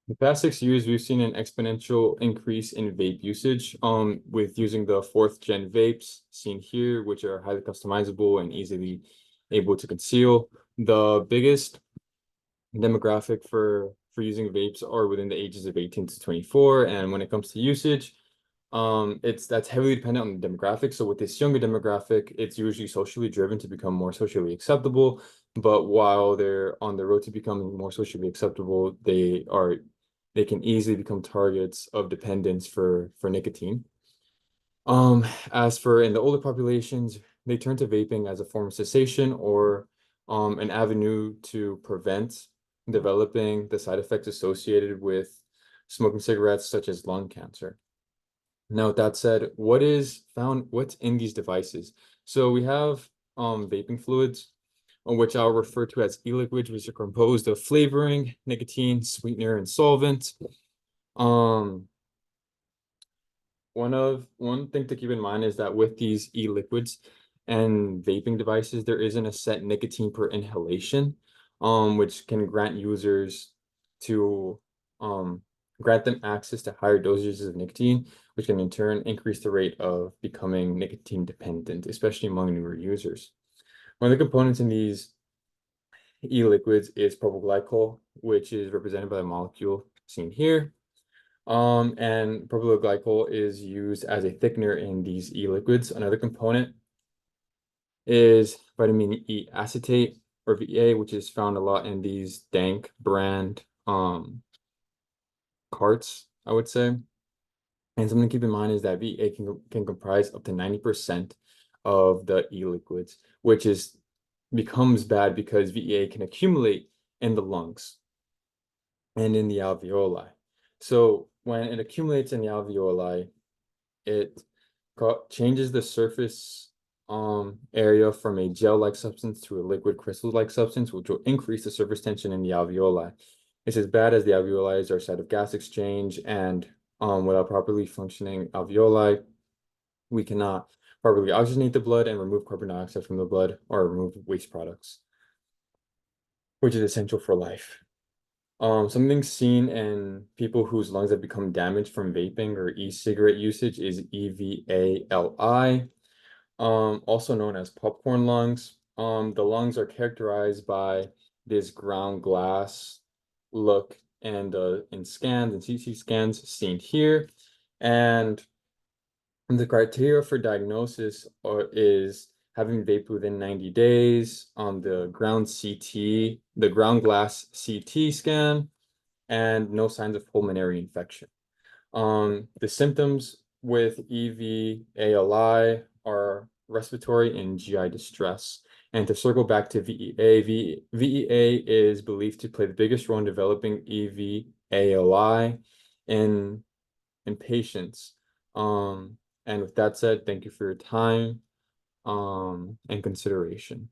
The past 6 years, we've seen an exponential increase in vape usage, with using the fourth gen vapes seen here, which are highly customizable and easily able to conceal. The biggest demographic for using vapes are within the ages of 18 to 24. And when it comes to usage, that's heavily dependent on the demographic. So with this younger demographic, it's usually socially driven to become more socially acceptable. But while they're on the road to becoming more socially acceptable, they can easily become targets of dependence for nicotine. As for in the older populations, they turn to vaping as a form of cessation or an avenue to prevent developing the side effects associated with smoking cigarettes, such as lung cancer. Now, with that said, what's in these devices? So we have vaping fluids, which I'll refer to as e-liquids, which are composed of flavoring, nicotine, sweetener, and solvent. Um, one thing to keep in mind is that with these e-liquids and vaping devices, there isn't a set nicotine per inhalation, which can grant users to grant them access to higher dosages of nicotine, which can in turn increase the rate of becoming nicotine dependent, especially among newer users. One of the components in these e-liquids is propyl glycol, which is represented by the molecule seen here. And propyl glycol is used as a thickener in these e-liquids. Another component is vitamin E acetate, or VA, which is found a lot in these Dank brand carts, I would say. And something to keep in mind is that VA can comprise up to 90% of the e-liquids, which becomes bad because VA can accumulate in the lungs and in the alveoli. So when it accumulates in the alveoli, it changes the surface area from a gel-like substance to a liquid crystal-like substance, which will increase the surface tension in the alveoli. It's as bad as the alveoli are a site of gas exchange, and without properly functioning alveoli, we cannot properly oxygenate the blood and remove carbon dioxide from the blood or remove waste products, which is essential for life. Something seen in people whose lungs have become damaged from vaping or e-cigarette usage is EVALI, also known as popcorn lungs. The lungs are characterized by this ground glass look and in scans and CT scans seen here. And the criteria for diagnosis is having vaped within 90 days on the ground glass CT scan, and no signs of pulmonary infection. The symptoms with EVALI are respiratory and GI distress. And to circle back to VEA is believed to play the biggest role in developing EVALI in patients. And with that said, thank you for your time and consideration.